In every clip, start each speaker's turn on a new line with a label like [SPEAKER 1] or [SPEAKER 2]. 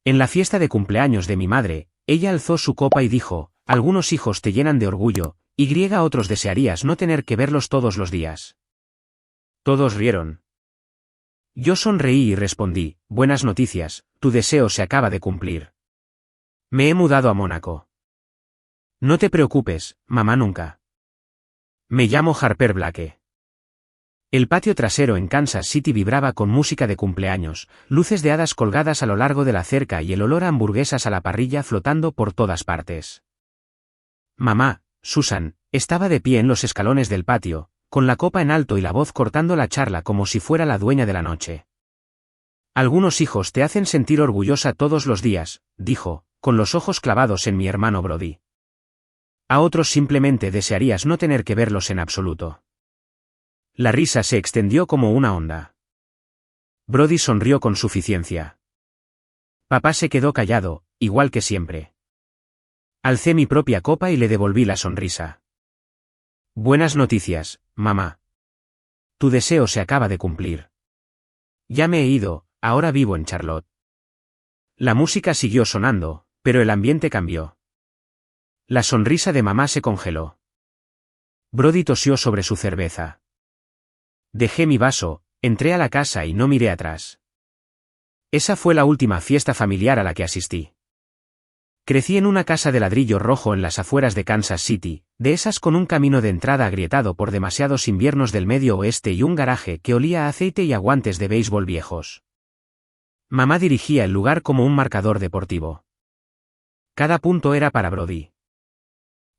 [SPEAKER 1] En la fiesta de cumpleaños de mi madre, ella alzó su copa y dijo, algunos hijos te llenan de orgullo, y otros desearías no tener que verlos todos los días. Todos rieron. Yo sonreí y respondí, buenas noticias, tu deseo se acaba de cumplir. Me he mudado a Mónaco. No te preocupes, mamá nunca. Me llamo Harper Blake. El patio trasero en Kansas City vibraba con música de cumpleaños, luces de hadas colgadas a lo largo de la cerca y el olor a hamburguesas a la parrilla flotando por todas partes. Mamá, Susan, estaba de pie en los escalones del patio, con la copa en alto y la voz cortando la charla como si fuera la dueña de la noche. Algunos hijos te hacen sentir orgullosa todos los días, dijo, con los ojos clavados en mi hermano Brody. A otros simplemente desearías no tener que verlos en absoluto. La risa se extendió como una onda. Brody sonrió con suficiencia. Papá se quedó callado, igual que siempre. Alcé mi propia copa y le devolví la sonrisa. Buenas noticias, mamá. Tu deseo se acaba de cumplir. Ya me he ido, ahora vivo en Charlotte. La música siguió sonando, pero el ambiente cambió. La sonrisa de mamá se congeló. Brody tosió sobre su cerveza. Dejé mi vaso, entré a la casa y no miré atrás. Esa fue la última fiesta familiar a la que asistí. Crecí en una casa de ladrillo rojo en las afueras de Kansas City, de esas con un camino de entrada agrietado por demasiados inviernos del medio oeste y un garaje que olía a aceite y a guantes de béisbol viejos. Mamá dirigía el lugar como un marcador deportivo. Cada punto era para Brody.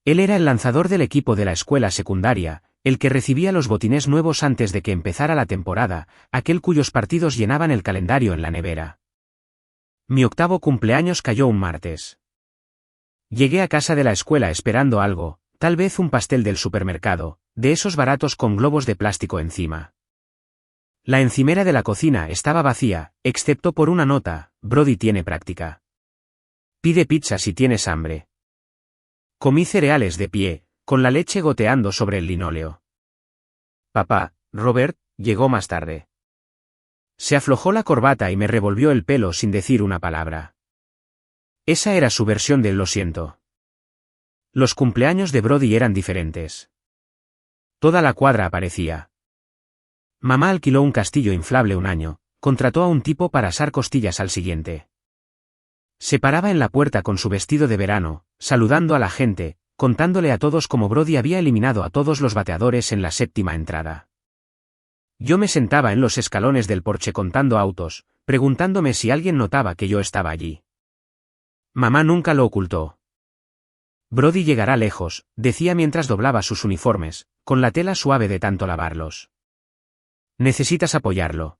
[SPEAKER 1] Él era el lanzador del equipo de la escuela secundaria, el que recibía los botines nuevos antes de que empezara la temporada, aquel cuyos partidos llenaban el calendario en la nevera. Mi octavo cumpleaños cayó un martes. Llegué a casa de la escuela esperando algo, tal vez un pastel del supermercado, de esos baratos con globos de plástico encima. La encimera de la cocina estaba vacía, excepto por una nota, Brody tiene práctica. Pide pizza si tienes hambre. Comí cereales de pie, con la leche goteando sobre el linóleo. Papá, Robert, llegó más tarde. Se aflojó la corbata y me revolvió el pelo sin decir una palabra. Esa era su versión del lo siento. Los cumpleaños de Brody eran diferentes. Toda la cuadra aparecía. Mamá alquiló un castillo inflable un año, contrató a un tipo para asar costillas al siguiente. Se paraba en la puerta con su vestido de verano, saludando a la gente, contándole a todos cómo Brody había eliminado a todos los bateadores en la séptima entrada. Yo me sentaba en los escalones del porche contando autos, preguntándome si alguien notaba que yo estaba allí. Mamá nunca lo ocultó. Brody llegará lejos, decía mientras doblaba sus uniformes, con la tela suave de tanto lavarlos. Necesitas apoyarlo.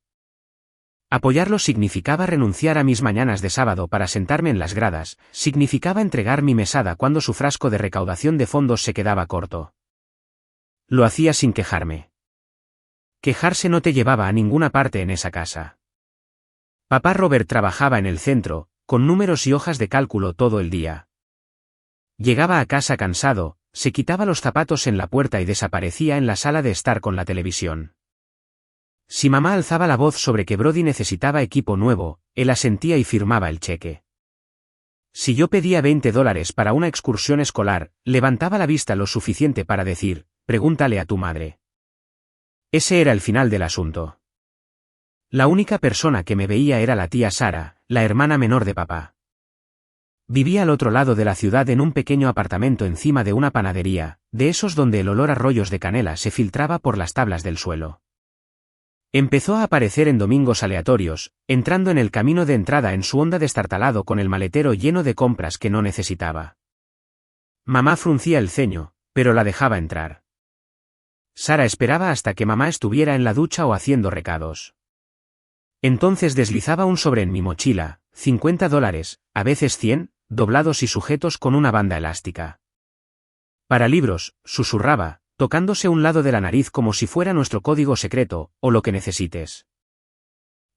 [SPEAKER 1] Apoyarlo significaba renunciar a mis mañanas de sábado para sentarme en las gradas, significaba entregar mi mesada cuando su frasco de recaudación de fondos se quedaba corto. Lo hacía sin quejarme. Quejarse no te llevaba a ninguna parte en esa casa. Papá Robert trabajaba en el centro, con números y hojas de cálculo todo el día. Llegaba a casa cansado, se quitaba los zapatos en la puerta y desaparecía en la sala de estar con la televisión. Si mamá alzaba la voz sobre que Brody necesitaba equipo nuevo, él asentía y firmaba el cheque. Si yo pedía $20 para una excursión escolar, levantaba la vista lo suficiente para decir, pregúntale a tu madre. Ese era el final del asunto. La única persona que me veía era la tía Sara, la hermana menor de papá. Vivía al otro lado de la ciudad en un pequeño apartamento encima de una panadería, de esos donde el olor a rollos de canela se filtraba por las tablas del suelo. Empezó a aparecer en domingos aleatorios, entrando en el camino de entrada en su Honda destartalado con el maletero lleno de compras que no necesitaba. Mamá fruncía el ceño, pero la dejaba entrar. Sara esperaba hasta que mamá estuviera en la ducha o haciendo recados. Entonces deslizaba un sobre en mi mochila, $50, a veces 100, doblados y sujetos con una banda elástica. Para libros, susurraba, tocándose un lado de la nariz como si fuera nuestro código secreto, o lo que necesites.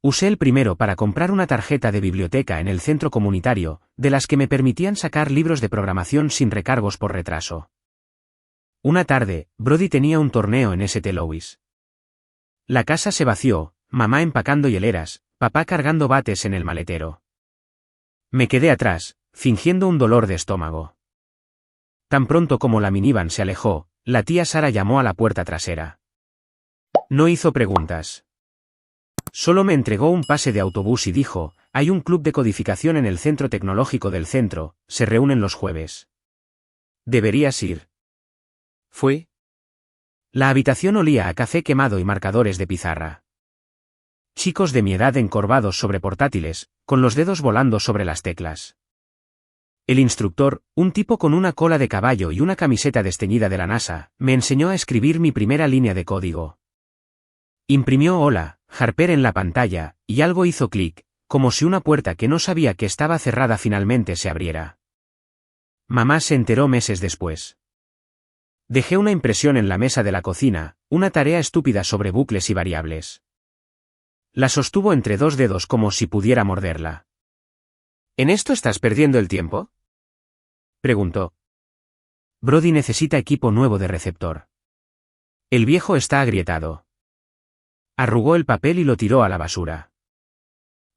[SPEAKER 1] Usé el primero para comprar una tarjeta de biblioteca en el centro comunitario, de las que me permitían sacar libros de programación sin recargos por retraso. Una tarde, Brody tenía un torneo en St. Louis. La casa se vació, mamá empacando hieleras, papá cargando bates en el maletero. Me quedé atrás, fingiendo un dolor de estómago. Tan pronto como la minivan se alejó, la tía Sara llamó a la puerta trasera. No hizo preguntas. Solo me entregó un pase de autobús y dijo, hay un club de codificación en el centro tecnológico del centro, se reúnen los jueves. Deberías ir. Fui. La habitación olía a café quemado y marcadores de pizarra. Chicos de mi edad encorvados sobre portátiles, con los dedos volando sobre las teclas. El instructor, un tipo con una cola de caballo y una camiseta desteñida de la NASA, me enseñó a escribir mi primera línea de código. Imprimió Hola, Harper en la pantalla, y algo hizo clic, como si una puerta que no sabía que estaba cerrada finalmente se abriera. Mamá se enteró meses después. Dejé una impresión en la mesa de la cocina, una tarea estúpida sobre bucles y variables. La sostuvo entre dos dedos como si pudiera morderla. ¿En esto estás perdiendo el tiempo?, preguntó. Brody necesita equipo nuevo de receptor. El viejo está agrietado. Arrugó el papel y lo tiró a la basura.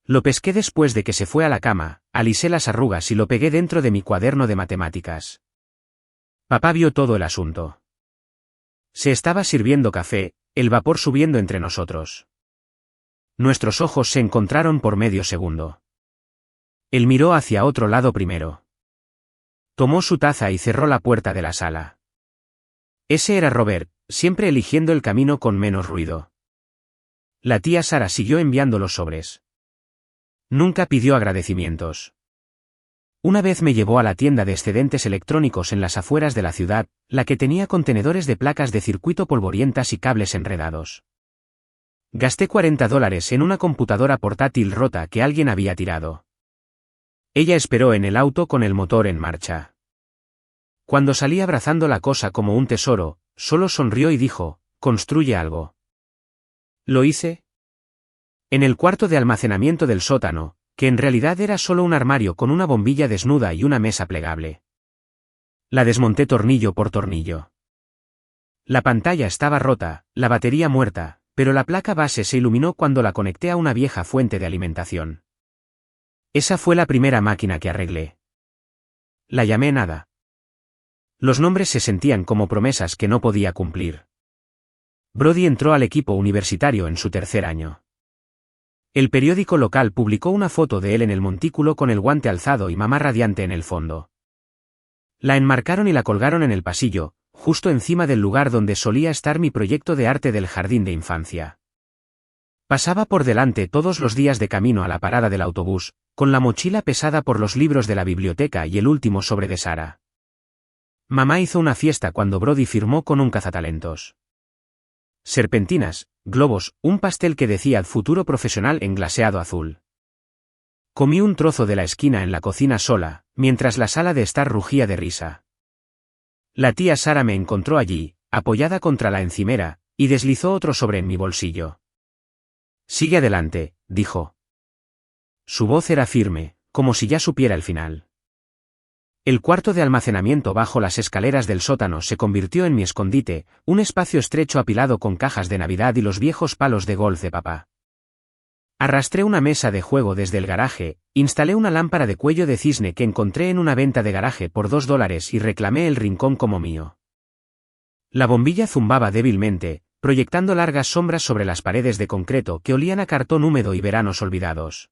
[SPEAKER 1] Lo pesqué después de que se fue a la cama, alisé las arrugas y lo pegué dentro de mi cuaderno de matemáticas. Papá vio todo el asunto. Se estaba sirviendo café, el vapor subiendo entre nosotros. Nuestros ojos se encontraron por medio segundo. Él miró hacia otro lado primero. Tomó su taza y cerró la puerta de la sala. Ese era Robert, siempre eligiendo el camino con menos ruido. La tía Sara siguió enviando los sobres. Nunca pidió agradecimientos. Una vez me llevó a la tienda de excedentes electrónicos en las afueras de la ciudad, la que tenía contenedores de placas de circuito polvorientas y cables enredados. Gasté $40 en una computadora portátil rota que alguien había tirado. Ella esperó en el auto con el motor en marcha. Cuando salí abrazando la cosa como un tesoro, solo sonrió y dijo, «Construye algo». ¿Lo hice? En el cuarto de almacenamiento del sótano, que en realidad era solo un armario con una bombilla desnuda y una mesa plegable. La desmonté tornillo por tornillo. La pantalla estaba rota, la batería muerta, pero la placa base se iluminó cuando la conecté a una vieja fuente de alimentación. Esa fue la primera máquina que arreglé. La llamé Nada. Los nombres se sentían como promesas que no podía cumplir. Brody entró al equipo universitario en su tercer año. El periódico local publicó una foto de él en el montículo con el guante alzado y mamá radiante en el fondo. La enmarcaron y la colgaron en el pasillo, justo encima del lugar donde solía estar mi proyecto de arte del jardín de infancia. Pasaba por delante todos los días de camino a la parada del autobús, con la mochila pesada por los libros de la biblioteca y el último sobre de Sara. Mamá hizo una fiesta cuando Brody firmó con un cazatalentos. Serpentinas, globos, un pastel que decía futuro profesional en glaseado azul. Comí un trozo de la esquina en la cocina sola, mientras la sala de estar rugía de risa. La tía Sara me encontró allí, apoyada contra la encimera, y deslizó otro sobre en mi bolsillo. Sigue adelante, dijo. Su voz era firme, como si ya supiera el final. El cuarto de almacenamiento bajo las escaleras del sótano se convirtió en mi escondite, un espacio estrecho apilado con cajas de Navidad y los viejos palos de golf de papá. Arrastré una mesa de juego desde el garaje, instalé una lámpara de cuello de cisne que encontré en una venta de garaje por $2 y reclamé el rincón como mío. La bombilla zumbaba débilmente, proyectando largas sombras sobre las paredes de concreto que olían a cartón húmedo y veranos olvidados.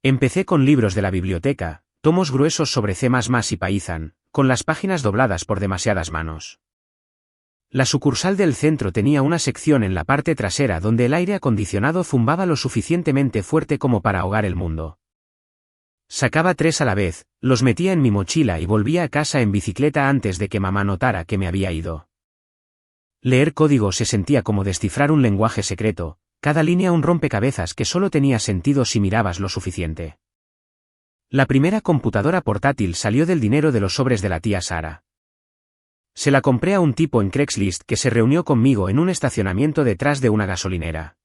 [SPEAKER 1] Empecé con libros de la biblioteca, tomos gruesos sobre C++ y Python, con las páginas dobladas por demasiadas manos. La sucursal del centro tenía una sección en la parte trasera donde el aire acondicionado zumbaba lo suficientemente fuerte como para ahogar el mundo. Sacaba 3 a la vez, los metía en mi mochila y volvía a casa en bicicleta antes de que mamá notara que me había ido. Leer código se sentía como descifrar un lenguaje secreto, cada línea un rompecabezas que solo tenía sentido si mirabas lo suficiente. La primera computadora portátil salió del dinero de los sobres de la tía Sara. Se la compré a un tipo en Craigslist que se reunió conmigo en un estacionamiento detrás de una gasolinera.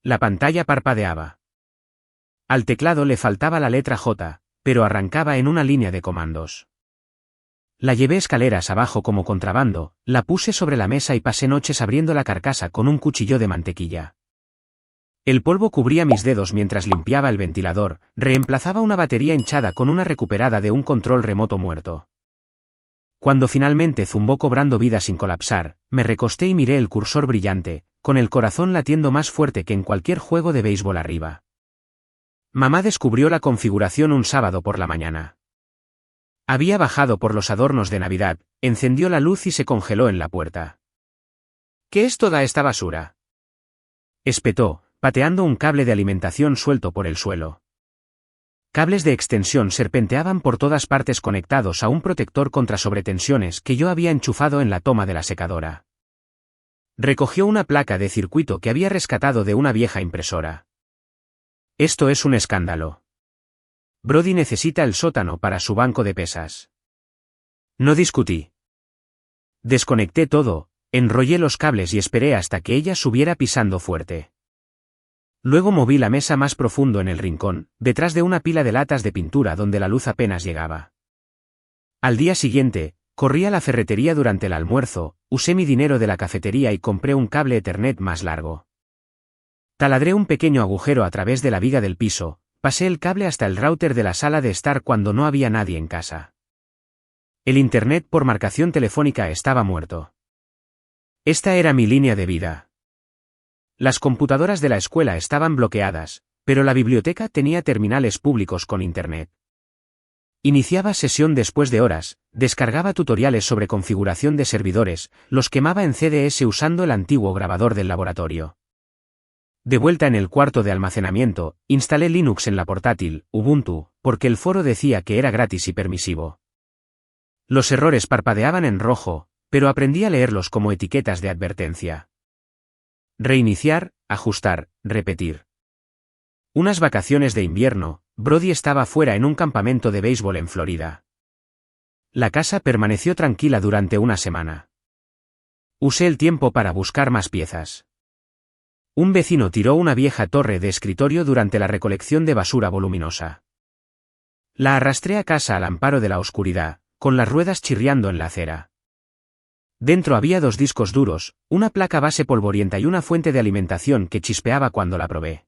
[SPEAKER 1] La pantalla parpadeaba. Al teclado le faltaba la letra J, pero arrancaba en una línea de comandos. La llevé escaleras abajo como contrabando, la puse sobre la mesa y pasé noches abriendo la carcasa con un cuchillo de mantequilla. El polvo cubría mis dedos mientras limpiaba el ventilador, reemplazaba una batería hinchada con una recuperada de un control remoto muerto. Cuando finalmente zumbó cobrando vida sin colapsar, me recosté y miré el cursor brillante, con el corazón latiendo más fuerte que en cualquier juego de béisbol arriba. Mamá descubrió la configuración un sábado por la mañana. Había bajado por los adornos de Navidad, encendió la luz y se congeló en la puerta. ¿Qué es toda esta basura?, espetó, pateando un cable de alimentación suelto por el suelo. Cables de extensión serpenteaban por todas partes conectados a un protector contra sobretensiones que yo había enchufado en la toma de la secadora. Recogió una placa de circuito que había rescatado de una vieja impresora. Esto es un escándalo. Brody necesita el sótano para su banco de pesas. No discutí. Desconecté todo, enrollé los cables y esperé hasta que ella subiera pisando fuerte. Luego moví la mesa más profundo en el rincón, detrás de una pila de latas de pintura donde la luz apenas llegaba. Al día siguiente, corrí a la ferretería durante el almuerzo, usé mi dinero de la cafetería y compré un cable Ethernet más largo. Taladré un pequeño agujero a través de la viga del piso, pasé el cable hasta el router de la sala de estar cuando no había nadie en casa. El internet por marcación telefónica estaba muerto. Esta era mi línea de vida. Las computadoras de la escuela estaban bloqueadas, pero la biblioteca tenía terminales públicos con internet. Iniciaba sesión después de horas, descargaba tutoriales sobre configuración de servidores, los quemaba en CDS usando el antiguo grabador del laboratorio. De vuelta en el cuarto de almacenamiento, instalé Linux en la portátil, Ubuntu, porque el foro decía que era gratis y permisivo. Los errores parpadeaban en rojo, pero aprendí a leerlos como etiquetas de advertencia. Reiniciar, ajustar, repetir. Unas vacaciones de invierno, Brody estaba fuera en un campamento de béisbol en Florida. La casa permaneció tranquila durante una semana. Usé el tiempo para buscar más piezas. Un vecino tiró una vieja torre de escritorio durante la recolección de basura voluminosa. La arrastré a casa al amparo de la oscuridad, con las ruedas chirriando en la acera. Dentro había 2 discos duros, una placa base polvorienta y una fuente de alimentación que chispeaba cuando la probé.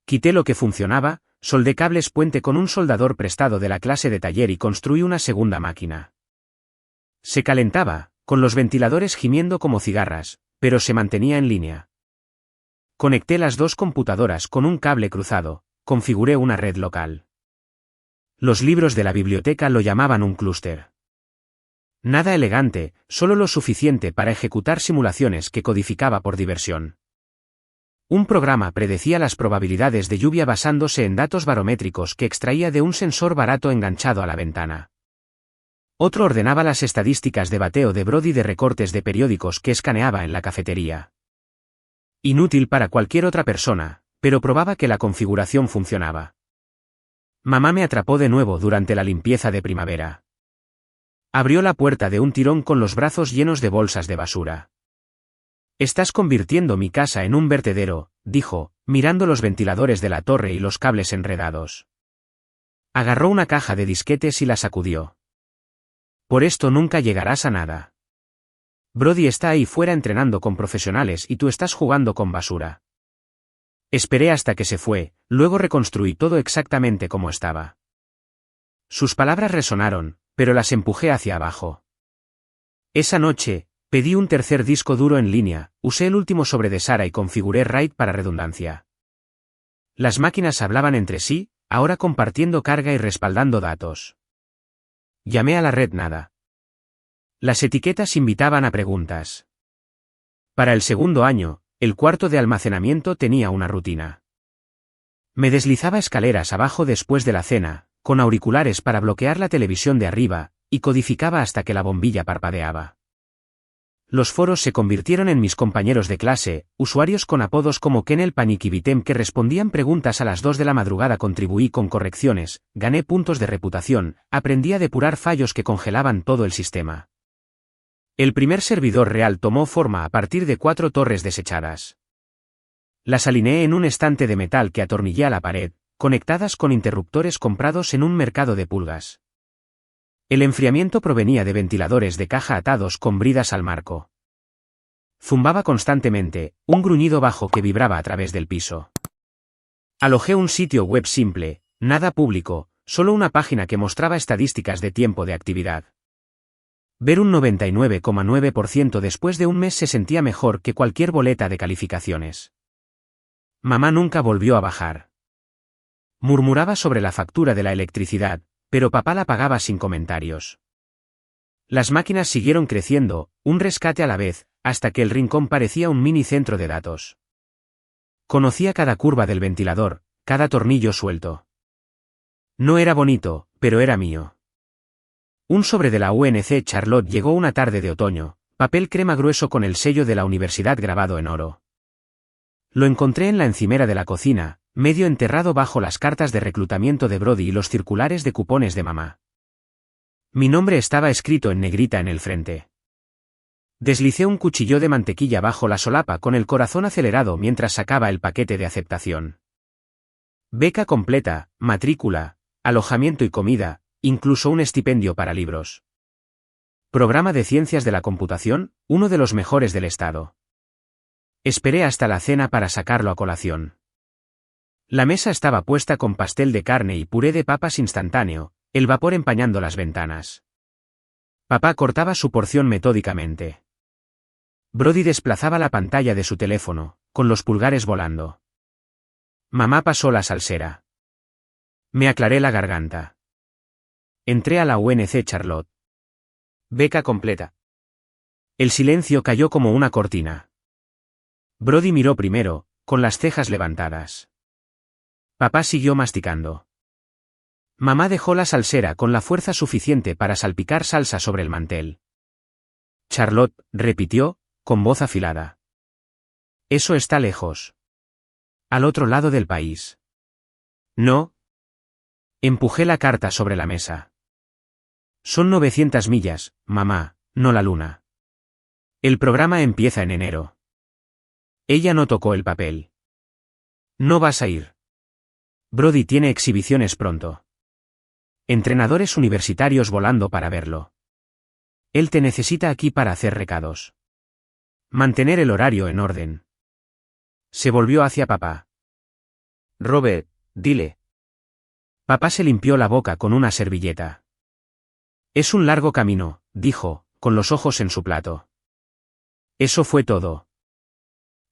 [SPEAKER 1] Quité lo que funcionaba, soldé cables puente con un soldador prestado de la clase de taller y construí una segunda máquina. Se calentaba, con los ventiladores gimiendo como cigarras, pero se mantenía en línea. Conecté las 2 computadoras con un cable cruzado, configuré una red local. Los libros de la biblioteca lo llamaban un clúster. Nada elegante, solo lo suficiente para ejecutar simulaciones que codificaba por diversión. Un programa predecía las probabilidades de lluvia basándose en datos barométricos que extraía de un sensor barato enganchado a la ventana. Otro ordenaba las estadísticas de bateo de Brody de recortes de periódicos que escaneaba en la cafetería. Inútil para cualquier otra persona, pero probaba que la configuración funcionaba. Mamá me atrapó de nuevo durante la limpieza de primavera. Abrió la puerta de un tirón con los brazos llenos de bolsas de basura. «Estás convirtiendo mi casa en un vertedero», dijo, mirando los ventiladores de la torre y los cables enredados. Agarró una caja de disquetes y la sacudió. «Por esto nunca llegarás a nada. Brody está ahí fuera entrenando con profesionales y tú estás jugando con basura». Esperé hasta que se fue, luego reconstruí todo exactamente como estaba. Sus palabras resonaron, pero las empujé hacia abajo. Esa noche, pedí un tercer disco duro en línea, usé el último sobre de Sara y configuré RAID para redundancia. Las máquinas hablaban entre sí, ahora compartiendo carga y respaldando datos. Llamé a la red nada. Las etiquetas invitaban a preguntas. Para el segundo año, el cuarto de almacenamiento tenía una rutina. Me deslizaba escaleras abajo después de la cena, con auriculares para bloquear la televisión de arriba, y codificaba hasta que la bombilla parpadeaba. Los foros se convirtieron en mis compañeros de clase, usuarios con apodos como Kenel Panic y Vitem que respondían preguntas a las 2 de la madrugada. Contribuí con correcciones, gané puntos de reputación, aprendí a depurar fallos que congelaban todo el sistema. El primer servidor real tomó forma a partir de 4 torres desechadas. Las alineé en un estante de metal que atornillé a la pared, conectadas con interruptores comprados en un mercado de pulgas. El enfriamiento provenía de ventiladores de caja atados con bridas al marco. Zumbaba constantemente, un gruñido bajo que vibraba a través del piso. Alojé un sitio web simple, nada público, solo una página que mostraba estadísticas de tiempo de actividad. Ver un 99,9% después de un mes se sentía mejor que cualquier boleta de calificaciones. Mamá nunca volvió a bajar. Murmuraba sobre la factura de la electricidad, pero papá la pagaba sin comentarios. Las máquinas siguieron creciendo, un rescate a la vez, hasta que el rincón parecía un mini centro de datos. Conocía cada curva del ventilador, cada tornillo suelto. No era bonito, pero era mío. Un sobre de la UNC Charlotte llegó una tarde de otoño, papel crema grueso con el sello de la universidad grabado en oro. Lo encontré en la encimera de la cocina, medio enterrado bajo las cartas de reclutamiento de Brody y los circulares de cupones de mamá. Mi nombre estaba escrito en negrita en el frente. Deslicé un cuchillo de mantequilla bajo la solapa con el corazón acelerado mientras sacaba el paquete de aceptación. Beca completa, matrícula, alojamiento y comida, incluso un estipendio para libros. Programa de Ciencias de la Computación, uno de los mejores del estado. Esperé hasta la cena para sacarlo a colación. La mesa estaba puesta con pastel de carne y puré de papas instantáneo, el vapor empañando las ventanas. Papá cortaba su porción metódicamente. Brody desplazaba la pantalla de su teléfono, con los pulgares volando. Mamá pasó la salsera. Me aclaré la garganta. Entré a la UNC Charlotte. Beca completa. El silencio cayó como una cortina. Brody miró primero, con las cejas levantadas. Papá siguió masticando. Mamá dejó la salsera con la fuerza suficiente para salpicar salsa sobre el mantel. Charlotte, repitió, con voz afilada. Eso está lejos. Al otro lado del país. No. Empujé la carta sobre la mesa. Son 900 millas, mamá, no la luna. El programa empieza en enero. Ella no tocó el papel. No vas a ir. Brody tiene exhibiciones pronto. Entrenadores universitarios volando para verlo. Él te necesita aquí para hacer recados. Mantener el horario en orden. Se volvió hacia papá. Robert, dile. Papá se limpió la boca con una servilleta. Es un largo camino, dijo, con los ojos en su plato. Eso fue todo.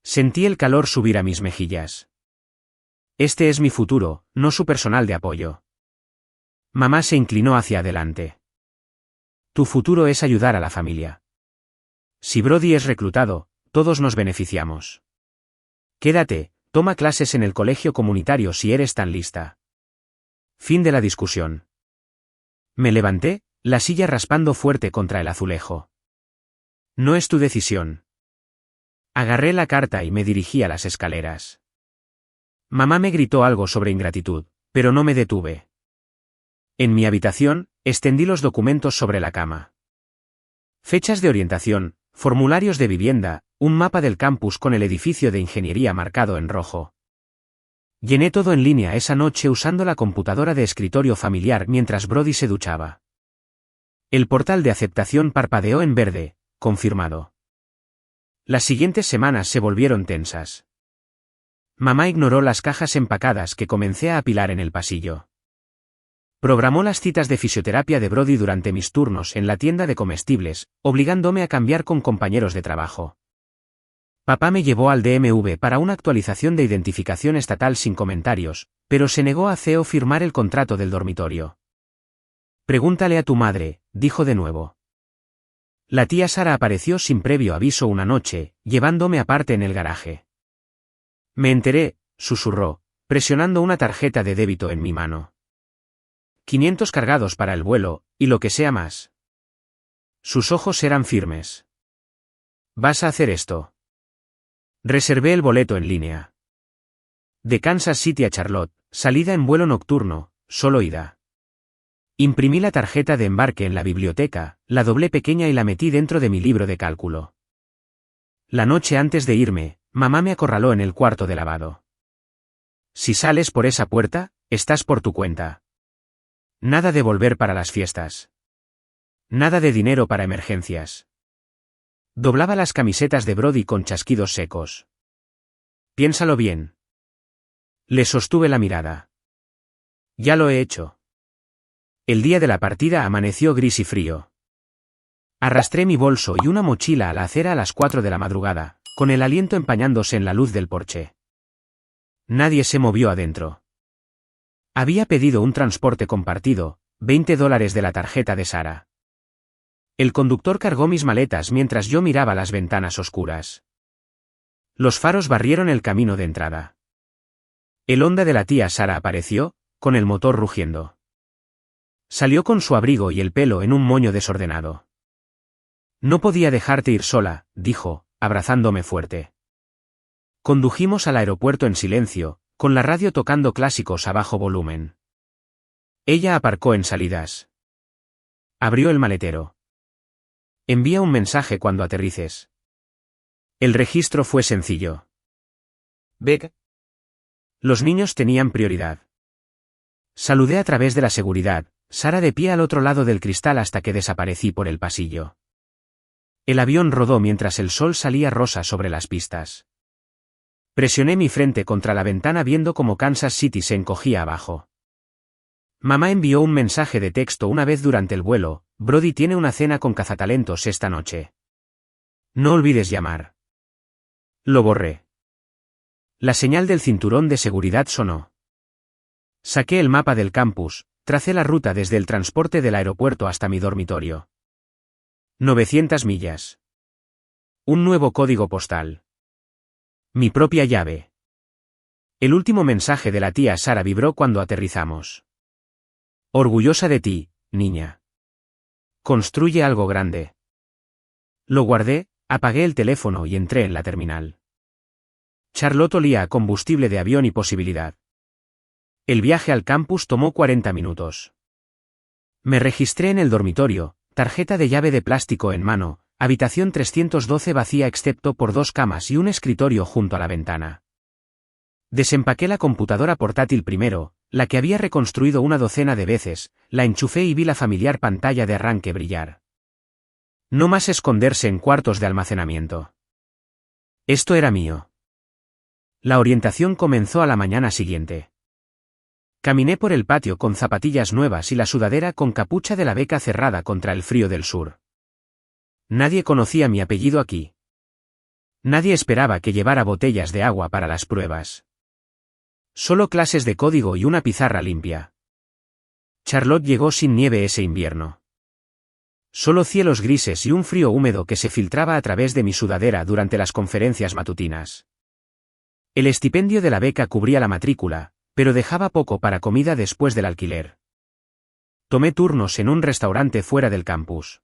[SPEAKER 1] Sentí el calor subir a mis mejillas. Este es mi futuro, no su personal de apoyo. Mamá se inclinó hacia adelante. Tu futuro es ayudar a la familia. Si Brody es reclutado, todos nos beneficiamos. Quédate, toma clases en el colegio comunitario si eres tan lista. Fin de la discusión. Me levanté, la silla raspando fuerte contra el azulejo. No es tu decisión. Agarré la carta y me dirigí a las escaleras. Mamá me gritó algo sobre ingratitud, pero no me detuve. En mi habitación, extendí los documentos sobre la cama. Fechas de orientación, formularios de vivienda, un mapa del campus con el edificio de ingeniería marcado en rojo. Llené todo en línea esa noche usando la computadora de escritorio familiar mientras Brody se duchaba. El portal de aceptación parpadeó en verde, confirmado. Las siguientes semanas se volvieron tensas. Mamá ignoró las cajas empacadas que comencé a apilar en el pasillo. Programó las citas de fisioterapia de Brody durante mis turnos en la tienda de comestibles, obligándome a cambiar con compañeros de trabajo. Papá me llevó al DMV para una actualización de identificación estatal sin comentarios, pero se negó a CEO firmar el contrato del dormitorio. Pregúntale a tu madre, dijo de nuevo. La tía Sara apareció sin previo aviso una noche, llevándome aparte en el garaje. Me enteré, susurró, presionando una tarjeta de débito en mi mano. 500 cargados para el vuelo, y lo que sea más. Sus ojos eran firmes. ¿Vas a hacer esto? Reservé el boleto en línea. De Kansas City a Charlotte, salida en vuelo nocturno, solo ida. Imprimí la tarjeta de embarque en la biblioteca, la doblé pequeña y la metí dentro de mi libro de cálculo. La noche antes de irme, mamá me acorraló en el cuarto de lavado. Si sales por esa puerta, estás por tu cuenta. Nada de volver para las fiestas. Nada de dinero para emergencias. Doblaba las camisetas de Brody con chasquidos secos. Piénsalo bien. Le sostuve la mirada. Ya lo he hecho. El día de la partida amaneció gris y frío. Arrastré mi bolso y una mochila a la acera a las 4 de la madrugada, con el aliento empañándose en la luz del porche. Nadie se movió adentro. Había pedido un transporte compartido, $20 de la tarjeta de Sara. El conductor cargó mis maletas mientras yo miraba las ventanas oscuras. Los faros barrieron el camino de entrada. El Honda de la tía Sara apareció, con el motor rugiendo. Salió con su abrigo y el pelo en un moño desordenado. No podía dejarte ir sola, dijo, abrazándome fuerte. Condujimos al aeropuerto en silencio, con la radio tocando clásicos a bajo volumen. Ella aparcó en salidas. Abrió el maletero. Envía un mensaje cuando aterrices. El registro fue sencillo. Beck. Los niños tenían prioridad. Saludé a través de la seguridad, Sara de pie al otro lado del cristal hasta que desaparecí por el pasillo. El avión rodó mientras el sol salía rosa sobre las pistas. Presioné mi frente contra la ventana viendo cómo Kansas City se encogía abajo. Mamá envió un mensaje de texto una vez durante el vuelo: Brody tiene una cena con cazatalentos esta noche. No olvides llamar. Lo borré. La señal del cinturón de seguridad sonó. Saqué el mapa del campus, tracé la ruta desde el transporte del aeropuerto hasta mi dormitorio. 900 millas. Un nuevo código postal. Mi propia llave. El último mensaje de la tía Sara vibró cuando aterrizamos. Orgullosa de ti, niña. Construye algo grande. Lo guardé, apagué el teléfono y entré en la terminal. Charlotte olía a combustible de avión y posibilidad. El viaje al campus tomó 40 minutos. Me registré en el dormitorio, tarjeta de llave de plástico en mano, habitación 312 vacía excepto por 2 camas y un escritorio junto a la ventana. Desempaqué la computadora portátil primero, la que había reconstruido una docena de veces, la enchufé y vi la familiar pantalla de arranque brillar. No más esconderse en cuartos de almacenamiento. Esto era mío. La orientación comenzó a la mañana siguiente. Caminé por el patio con zapatillas nuevas y la sudadera con capucha de la beca cerrada contra el frío del sur. Nadie conocía mi apellido aquí. Nadie esperaba que llevara botellas de agua para las pruebas. Solo clases de código y una pizarra limpia. Charlotte llegó sin nieve ese invierno. Solo cielos grises y un frío húmedo que se filtraba a través de mi sudadera durante las conferencias matutinas. El estipendio de la beca cubría la matrícula, pero dejaba poco para comida después del alquiler. Tomé turnos en un restaurante fuera del campus.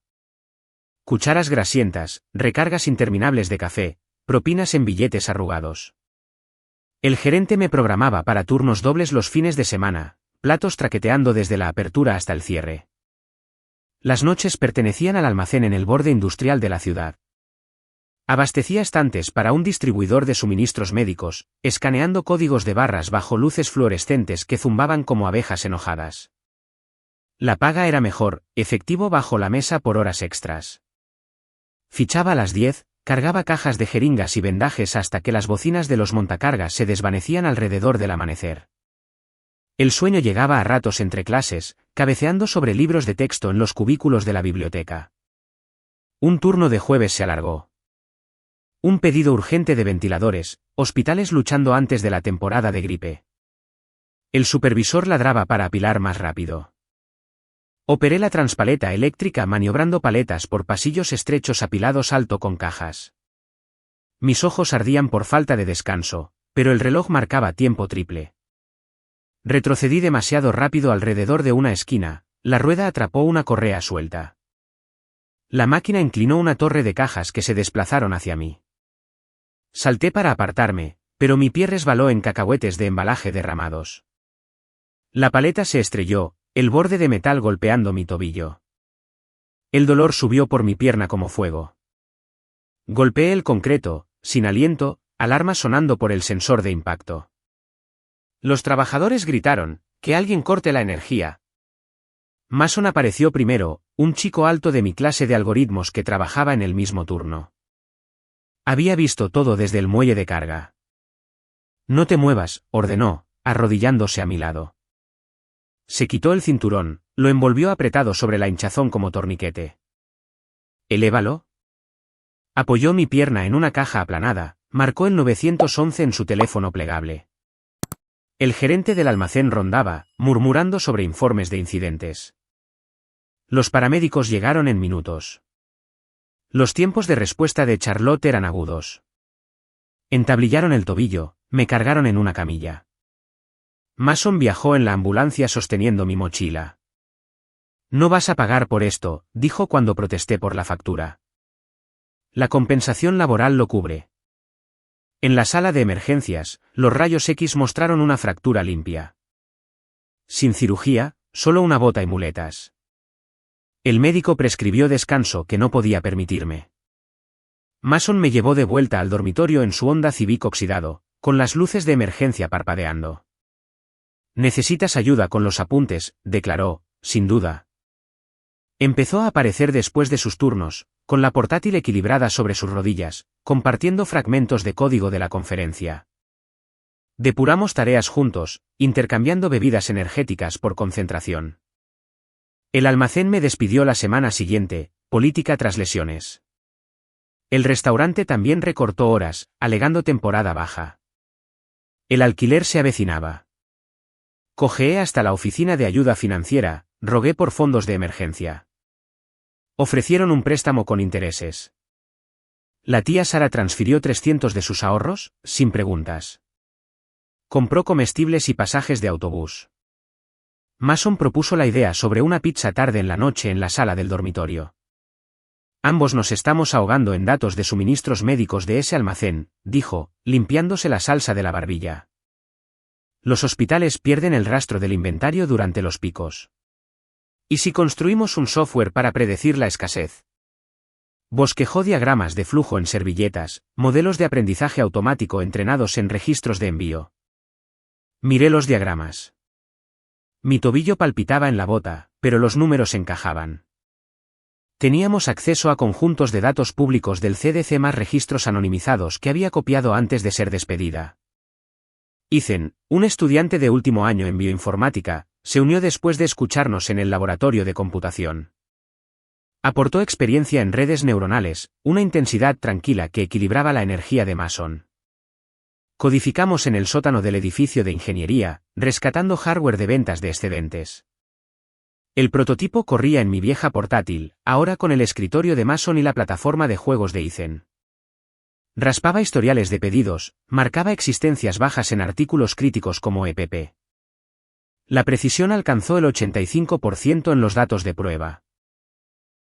[SPEAKER 1] Cucharas grasientas, recargas interminables de café, propinas en billetes arrugados. El gerente me programaba para turnos dobles los fines de semana, platos traqueteando desde la apertura hasta el cierre. Las noches pertenecían al almacén en el borde industrial de la ciudad. Abastecía estantes para un distribuidor de suministros médicos, escaneando códigos de barras bajo luces fluorescentes que zumbaban como abejas enojadas. La paga era mejor, efectivo bajo la mesa por horas extras. Fichaba a las 10, cargaba cajas de jeringas y vendajes hasta que las bocinas de los montacargas se desvanecían alrededor del amanecer. El sueño llegaba a ratos entre clases, cabeceando sobre libros de texto en los cubículos de la biblioteca. Un turno de jueves se alargó. Un pedido urgente de ventiladores, hospitales luchando antes de la temporada de gripe. El supervisor ladraba para apilar más rápido. Operé la transpaleta eléctrica maniobrando paletas por pasillos estrechos apilados alto con cajas. Mis ojos ardían por falta de descanso, pero el reloj marcaba tiempo triple. Retrocedí demasiado rápido alrededor de una esquina, la rueda atrapó una correa suelta. La máquina inclinó una torre de cajas que se desplazaron hacia mí. Salté para apartarme, pero mi pie resbaló en cacahuetes de embalaje derramados. La paleta se estrelló, el borde de metal golpeando mi tobillo. El dolor subió por mi pierna como fuego. Golpeé el concreto, sin aliento, alarma sonando por el sensor de impacto. Los trabajadores gritaron, ¡que alguien corte la energía! Mason apareció primero, un chico alto de mi clase de algoritmos que trabajaba en el mismo turno. Había visto todo desde el muelle de carga. No te muevas, ordenó, arrodillándose a mi lado. Se quitó el cinturón, lo envolvió apretado sobre la hinchazón como torniquete. «Elévalo». Apoyó mi pierna en una caja aplanada, marcó el 911 en su teléfono plegable. El gerente del almacén rondaba, murmurando sobre informes de incidentes. Los paramédicos llegaron en minutos. Los tiempos de respuesta de Charlotte eran agudos. Entablillaron el tobillo, me cargaron en una camilla. Mason viajó en la ambulancia sosteniendo mi mochila. «No vas a pagar por esto», dijo cuando protesté por la factura. «La compensación laboral lo cubre». En la sala de emergencias, los rayos X mostraron una fractura limpia. Sin cirugía, solo una bota y muletas. El médico prescribió descanso que no podía permitirme. Mason me llevó de vuelta al dormitorio en su Honda Civic oxidado, con las luces de emergencia parpadeando. «Necesitas ayuda con los apuntes», declaró, sin duda. Empezó a aparecer después de sus turnos, con la portátil equilibrada sobre sus rodillas, compartiendo fragmentos de código de la conferencia. Depuramos tareas juntos, intercambiando bebidas energéticas por concentración. El almacén me despidió la semana siguiente, política tras lesiones. El restaurante también recortó horas, alegando temporada baja. El alquiler se avecinaba. Cojeé hasta la oficina de ayuda financiera, rogué por fondos de emergencia. Ofrecieron un préstamo con intereses. La tía Sara transfirió 300 de sus ahorros, sin preguntas. Compró comestibles y pasajes de autobús. Mason propuso la idea sobre una pizza tarde en la noche en la sala del dormitorio. «Ambos nos estamos ahogando en datos de suministros médicos de ese almacén», dijo, limpiándose la salsa de la barbilla. «Los hospitales pierden el rastro del inventario durante los picos. ¿Y si construimos un software para predecir la escasez?» Bosquejó diagramas de flujo en servilletas, modelos de aprendizaje automático entrenados en registros de envío. Miré los diagramas. Mi tobillo palpitaba en la bota, pero los números encajaban. Teníamos acceso a conjuntos de datos públicos del CDC más registros anonimizados que había copiado antes de ser despedida. Ethan, un estudiante de último año en bioinformática, se unió después de escucharnos en el laboratorio de computación. Aportó experiencia en redes neuronales, una intensidad tranquila que equilibraba la energía de Mason. Codificamos en el sótano del edificio de ingeniería, rescatando hardware de ventas de excedentes. El prototipo corría en mi vieja portátil, ahora con el escritorio de Mason y la plataforma de juegos de Ethan. Raspaba historiales de pedidos, marcaba existencias bajas en artículos críticos como EPP. La precisión alcanzó el 85% en los datos de prueba.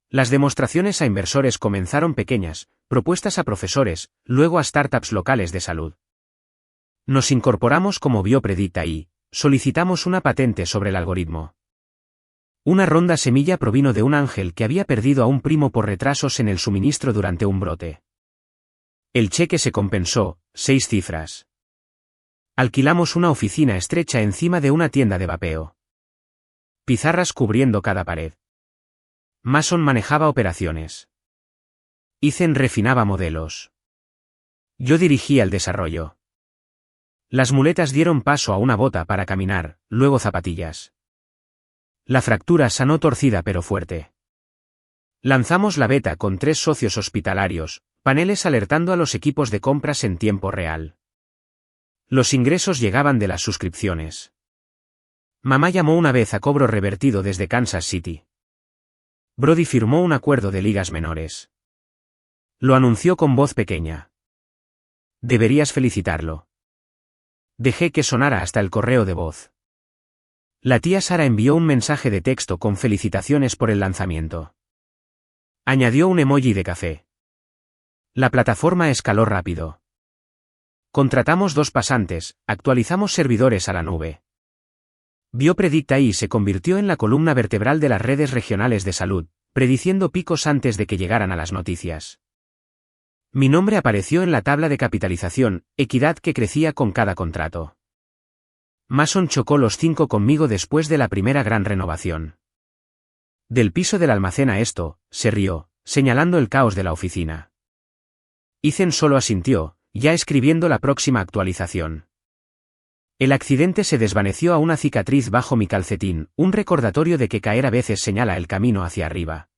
[SPEAKER 1] Las demostraciones a inversores comenzaron pequeñas, propuestas a profesores, luego a startups locales de salud. Nos incorporamos como BioPredicta y solicitamos una patente sobre el algoritmo. Una ronda semilla provino de un ángel que había perdido a un primo por retrasos en el suministro durante un brote. El cheque se compensó, 6 cifras. Alquilamos una oficina estrecha encima de una tienda de vapeo. Pizarras cubriendo cada pared. Mason manejaba operaciones. Ethan refinaba modelos. Yo dirigía el desarrollo. Las muletas dieron paso a una bota para caminar, luego zapatillas. La fractura sanó torcida pero fuerte. Lanzamos la beta con 3 socios hospitalarios, paneles alertando a los equipos de compras en tiempo real. Los ingresos llegaban de las suscripciones. Mamá llamó una vez a cobro revertido desde Kansas City. Brody firmó un acuerdo de ligas menores. Lo anunció con voz pequeña. Deberías felicitarlo. Dejé que sonara hasta el correo de voz. La tía Sara envió un mensaje de texto con felicitaciones por el lanzamiento. Añadió un emoji de café. La plataforma escaló rápido. Contratamos 2 pasantes, actualizamos servidores a la nube. BioPredicta y se convirtió en la columna vertebral de las redes regionales de salud, prediciendo picos antes de que llegaran a las noticias. Mi nombre apareció en la tabla de capitalización, equidad que crecía con cada contrato. Mason chocó los 5 conmigo después de la primera gran renovación. Del piso del almacén a esto, se rió, señalando el caos de la oficina. Ethan solo asintió, ya escribiendo la próxima actualización. El accidente se desvaneció a una cicatriz bajo mi calcetín, un recordatorio de que caer a veces señala el camino hacia arriba.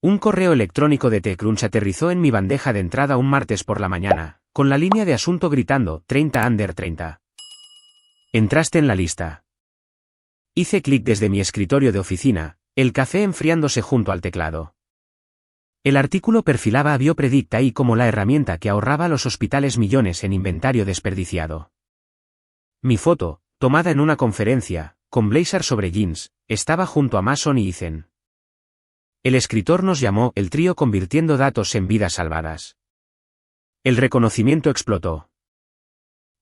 [SPEAKER 1] Un correo electrónico de TechCrunch aterrizó en mi bandeja de entrada un martes por la mañana, con la línea de asunto gritando 30 under 30. Entraste en la lista. Hice clic desde mi escritorio de oficina, el café enfriándose junto al teclado. El artículo perfilaba a BioPredict AI como la herramienta que ahorraba a los hospitales millones en inventario desperdiciado. Mi foto, tomada en una conferencia, con blazer sobre jeans, estaba junto a Mason y Ethan. El escritor nos llamó el trío convirtiendo datos en vidas salvadas. El reconocimiento explotó.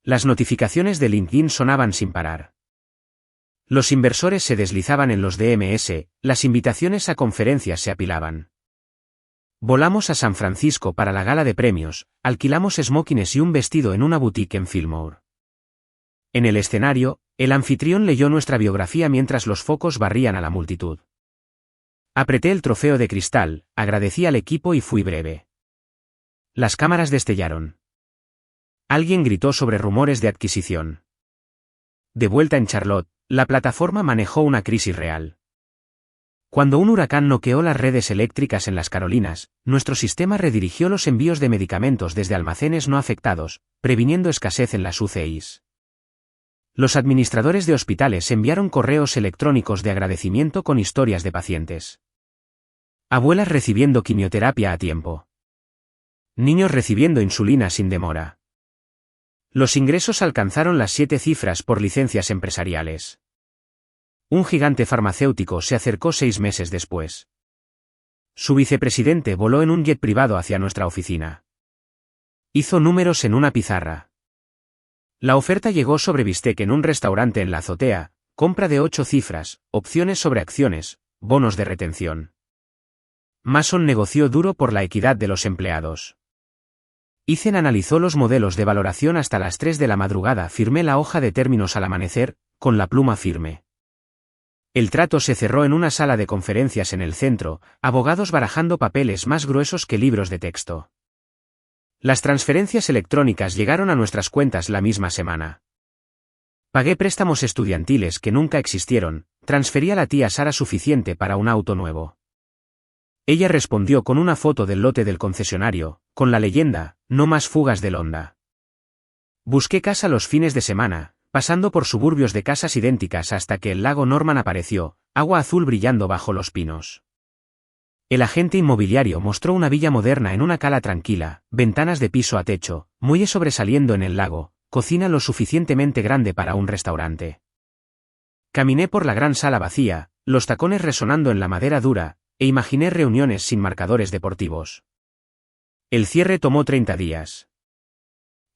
[SPEAKER 1] Las notificaciones de LinkedIn sonaban sin parar. Los inversores se deslizaban en los DMS, las invitaciones a conferencias se apilaban. Volamos a San Francisco para la gala de premios, alquilamos smokings y un vestido en una boutique en Fillmore. En el escenario, el anfitrión leyó nuestra biografía mientras los focos barrían a la multitud. Apreté el trofeo de cristal, agradecí al equipo y fui breve. Las cámaras destellaron. Alguien gritó sobre rumores de adquisición. De vuelta en Charlotte, la plataforma manejó una crisis real. Cuando un huracán noqueó las redes eléctricas en las Carolinas, nuestro sistema redirigió los envíos de medicamentos desde almacenes no afectados, previniendo escasez en las UCIs. Los administradores de hospitales enviaron correos electrónicos de agradecimiento con historias de pacientes. Abuelas recibiendo quimioterapia a tiempo. Niños recibiendo insulina sin demora. Los ingresos alcanzaron las 7 cifras por licencias empresariales. Un gigante farmacéutico se acercó 6 meses después. Su vicepresidente voló en un jet privado hacia nuestra oficina. Hizo números en una pizarra. La oferta llegó sobre bistec en un restaurante en la azotea, compra de 8 cifras, opciones sobre acciones, bonos de retención. Mason negoció duro por la equidad de los empleados. Ethan analizó los modelos de valoración hasta las 3 de la madrugada. Firmé la hoja de términos al amanecer, con la pluma firme. El trato se cerró en una sala de conferencias en el centro, abogados barajando papeles más gruesos que libros de texto. Las transferencias electrónicas llegaron a nuestras cuentas la misma semana. Pagué préstamos estudiantiles que nunca existieron, transferí a la tía Sara suficiente para un auto nuevo. Ella respondió con una foto del lote del concesionario, con la leyenda, no más fugas del Honda. Busqué casa los fines de semana, pasando por suburbios de casas idénticas hasta que el lago Norman apareció, agua azul brillando bajo los pinos. El agente inmobiliario mostró una villa moderna en una cala tranquila, ventanas de piso a techo, muelle sobresaliendo en el lago, cocina lo suficientemente grande para un restaurante. Caminé por la gran sala vacía, los tacones resonando en la madera dura, e imaginé reuniones sin marcadores deportivos. El cierre tomó 30 días.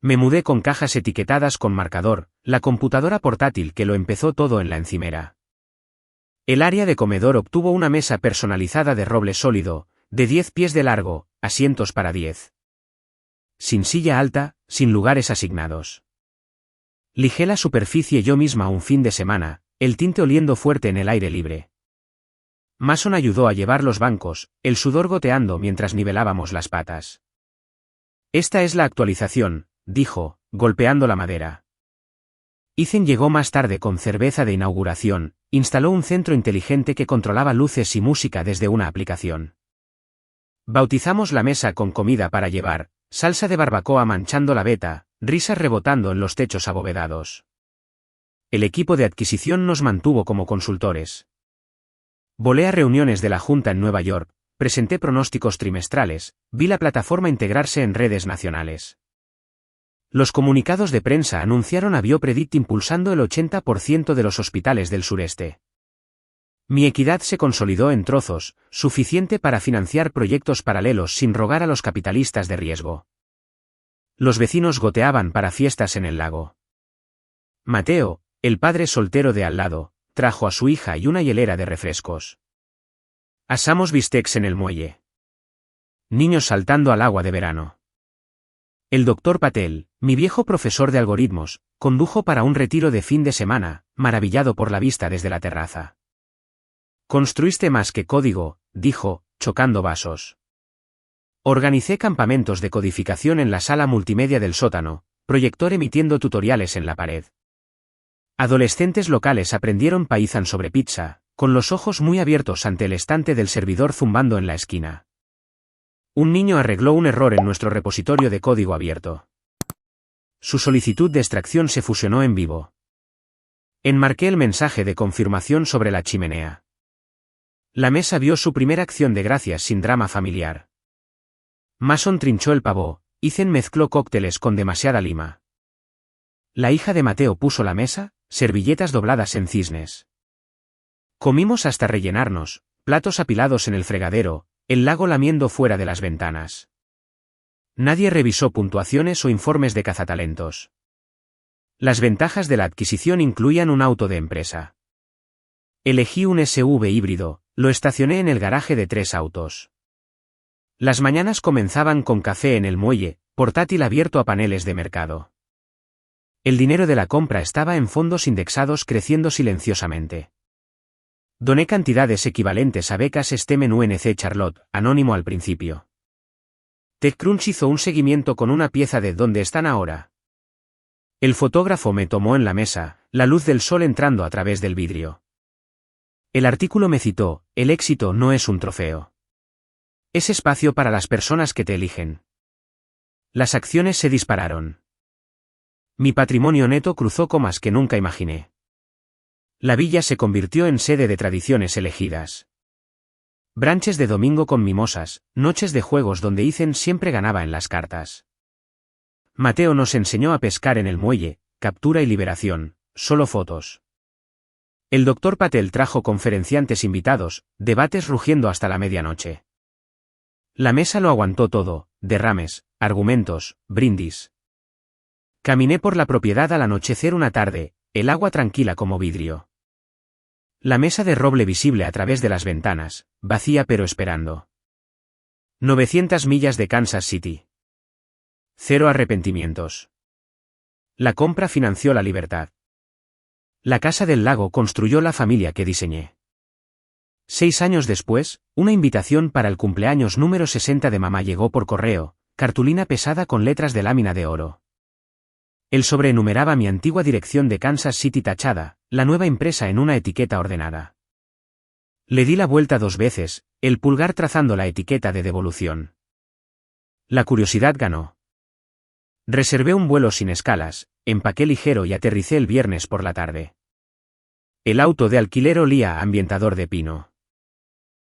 [SPEAKER 1] Me mudé con cajas etiquetadas con marcador, la computadora portátil que lo empezó todo en la encimera. El área de comedor obtuvo una mesa personalizada de roble sólido, de 10 pies de largo, asientos para 10. Sin silla alta, sin lugares asignados. Lijé la superficie yo misma un fin de semana, el tinte oliendo fuerte en el aire libre. Mason ayudó a llevar los bancos, el sudor goteando mientras nivelábamos las patas. Esta es la actualización, dijo, golpeando la madera. Ethan llegó más tarde con cerveza de inauguración, instaló un centro inteligente que controlaba luces y música desde una aplicación. Bautizamos la mesa con comida para llevar, salsa de barbacoa manchando la veta, risas rebotando en los techos abovedados. El equipo de adquisición nos mantuvo como consultores. Volé a reuniones de la Junta en Nueva York, presenté pronósticos trimestrales, vi la plataforma integrarse en redes nacionales. Los comunicados de prensa anunciaron a BioPredict impulsando el 80% de los hospitales del sureste. Mi equidad se consolidó en trozos, suficiente para financiar proyectos paralelos sin rogar a los capitalistas de riesgo. Los vecinos goteaban para fiestas en el lago. Mateo, el padre soltero de al lado, trajo a su hija y una hielera de refrescos. Asamos bistecs en el muelle. Niños saltando al agua de verano. El doctor Patel, mi viejo profesor de algoritmos, condujo para un retiro de fin de semana, maravillado por la vista desde la terraza. Construiste más que código, dijo, chocando vasos. Organicé campamentos de codificación en la sala multimedia del sótano, proyector emitiendo tutoriales en la pared. Adolescentes locales aprendieron Python sobre pizza, con los ojos muy abiertos ante el estante del servidor zumbando en la esquina. Un niño arregló un error en nuestro repositorio de código abierto. Su solicitud de extracción se fusionó en vivo. Enmarqué el mensaje de confirmación sobre la chimenea. La mesa vio su primera acción de gracias sin drama familiar. Mason trinchó el pavó, Ethan mezcló cócteles con demasiada lima. La hija de Mateo puso la mesa, servilletas dobladas en cisnes. Comimos hasta rellenarnos, platos apilados en el fregadero, el lago lamiendo fuera de las ventanas. Nadie revisó puntuaciones o informes de cazatalentos. Las ventajas de la adquisición incluían un auto de empresa. Elegí un SUV híbrido, lo estacioné en el garaje de 3 autos. Las mañanas comenzaban con café en el muelle, portátil abierto a paneles de mercado. El dinero de la compra estaba en fondos indexados creciendo silenciosamente. Doné cantidades equivalentes a becas STEM en UNC Charlotte, anónimo al principio. TechCrunch hizo un seguimiento con una pieza de ¿Dónde están ahora? El fotógrafo me tomó en la mesa, la luz del sol entrando a través del vidrio. El artículo me citó, el éxito no es un trofeo. Es espacio para las personas que te eligen. Las acciones se dispararon. Mi patrimonio neto cruzó comas que nunca imaginé. La villa se convirtió en sede de tradiciones elegidas. Branches de domingo con mimosas, noches de juegos donde Ethan siempre ganaba en las cartas. Mateo nos enseñó a pescar en el muelle, captura y liberación, solo fotos. El Dr. Patel trajo conferenciantes invitados, debates rugiendo hasta la medianoche. La mesa lo aguantó todo, derrames, argumentos, brindis. Caminé por la propiedad al anochecer una tarde, el agua tranquila como vidrio. La mesa de roble visible a través de las ventanas, vacía pero esperando. 900 millas de Kansas City. 0 arrepentimientos. La compra financió la libertad. La casa del lago construyó la familia que diseñé. 6 años después, una invitación para el cumpleaños número 60 de mamá llegó por correo, cartulina pesada con letras de lámina de oro. El sobre enumeraba mi antigua dirección de Kansas City tachada, la nueva impresa en una etiqueta ordenada. Le di la vuelta 2 veces, el pulgar trazando la etiqueta de devolución. La curiosidad ganó. Reservé un vuelo sin escalas, empaqué ligero y aterricé el viernes por la tarde. El auto de alquiler olía a ambientador de pino.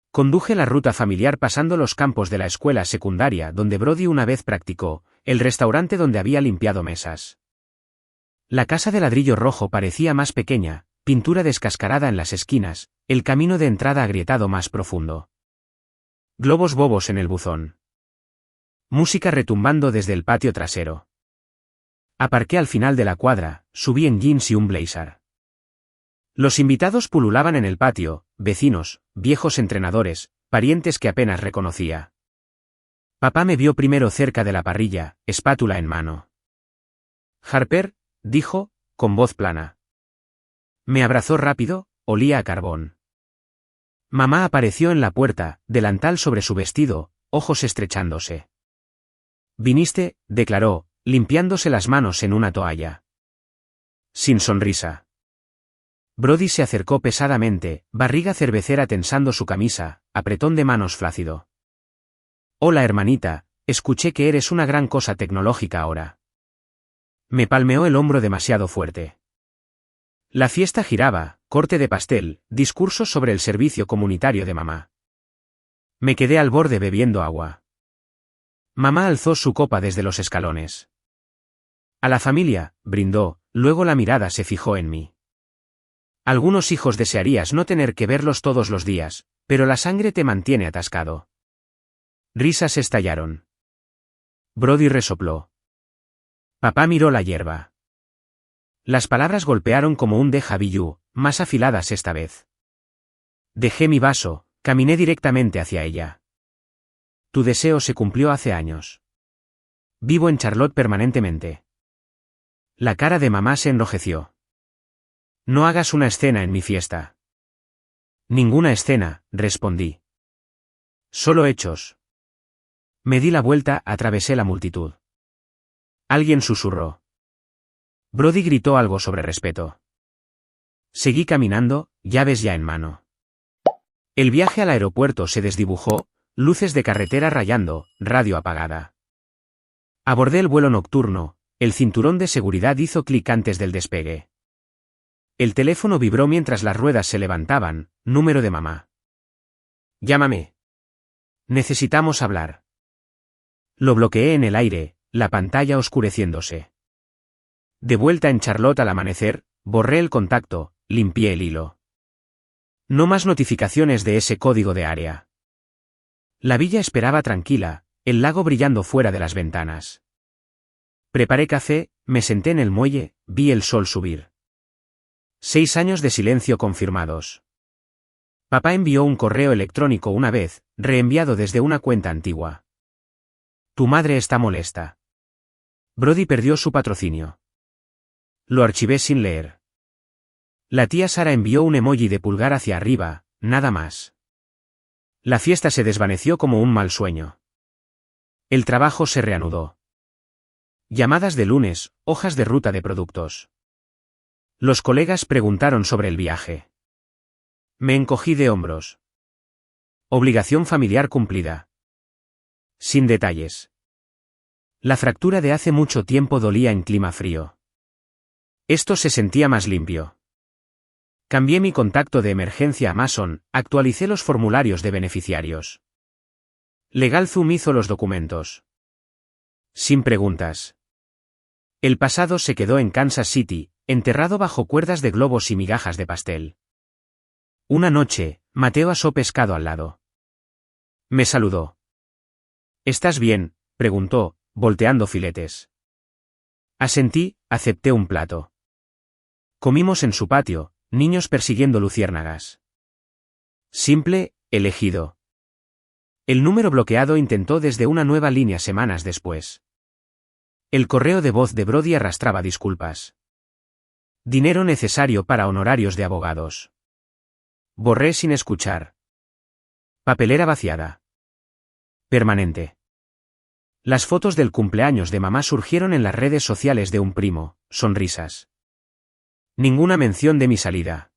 [SPEAKER 1] Conduje la ruta familiar pasando los campos de la escuela secundaria donde Brody una vez practicó, el restaurante donde había limpiado mesas. La casa de ladrillo rojo parecía más pequeña, pintura descascarada en las esquinas, el camino de entrada agrietado más profundo. Globos bobos en el buzón. Música retumbando desde el patio trasero. Aparqué al final de la cuadra, subí en jeans y un blazer. Los invitados pululaban en el patio, vecinos, viejos entrenadores, parientes que apenas reconocía. Papá me vio primero cerca de la parrilla, espátula en mano. Harper, dijo, con voz plana. Me abrazó rápido, olía a carbón. Mamá apareció en la puerta, delantal sobre su vestido, ojos estrechándose. Viniste, declaró, limpiándose las manos en una toalla. Sin sonrisa. Brody se acercó pesadamente, barriga cervecera tensando su camisa, apretón de manos flácido. Hola hermanita, escuché que eres una gran cosa tecnológica ahora. Me palmeó el hombro demasiado fuerte. La fiesta giraba, corte de pastel, discursos sobre el servicio comunitario de mamá. Me quedé al borde bebiendo agua. Mamá alzó su copa desde los escalones. A la familia, brindó, luego la mirada se fijó en mí. Algunos hijos desearías no tener que verlos todos los días, pero la sangre te mantiene atascado. Risas estallaron. Brody resopló. Papá miró la hierba. Las palabras golpearon como un déjà vu, más afiladas esta vez. Dejé mi vaso, caminé directamente hacia ella. Tu deseo se cumplió hace años. Vivo en Charlotte permanentemente. La cara de mamá se enrojeció. No hagas una escena en mi fiesta. Ninguna escena, respondí. Solo hechos. Me di la vuelta, atravesé la multitud. Alguien susurró. Brody gritó algo sobre respeto. Seguí caminando, llaves ya en mano. El viaje al aeropuerto se desdibujó, luces de carretera rayando, radio apagada. Abordé el vuelo nocturno, el cinturón de seguridad hizo clic antes del despegue. El teléfono vibró mientras las ruedas se levantaban, número de mamá. Llámame. Necesitamos hablar. Lo bloqueé en el aire, la pantalla oscureciéndose. De vuelta en Charlotte al amanecer, borré el contacto, limpié el hilo. No más notificaciones de ese código de área. La villa esperaba tranquila, el lago brillando fuera de las ventanas. Preparé café, me senté en el muelle, vi el sol subir. 6 años de silencio confirmados. Papá envió un correo electrónico una vez, reenviado desde una cuenta antigua. Tu madre está molesta. Brody perdió su patrocinio. Lo archivé sin leer. La tía Sara envió un emoji de pulgar hacia arriba, nada más. La fiesta se desvaneció como un mal sueño. El trabajo se reanudó. Llamadas de lunes, hojas de ruta de productos. Los colegas preguntaron sobre el viaje. Me encogí de hombros. Obligación familiar cumplida. Sin detalles. La fractura de hace mucho tiempo dolía en clima frío. Esto se sentía más limpio. Cambié mi contacto de emergencia a Mason, actualicé los formularios de beneficiarios. LegalZoom hizo los documentos. Sin preguntas. El pasado se quedó en Kansas City, enterrado bajo cuerdas de globos y migajas de pastel. Una noche, Mateo asó pescado al lado. Me saludó. ¿Estás bien?, preguntó, volteando filetes. Asentí, acepté un plato. Comimos en su patio, niños persiguiendo luciérnagas. Simple, elegido. El número bloqueado intentó desde una nueva línea semanas después. El correo de voz de Brody arrastraba disculpas. Dinero necesario para honorarios de abogados. Borré sin escuchar. Papelera vaciada. Permanente. Las fotos del cumpleaños de mamá surgieron en las redes sociales de un primo, sonrisas. Ninguna mención de mi salida.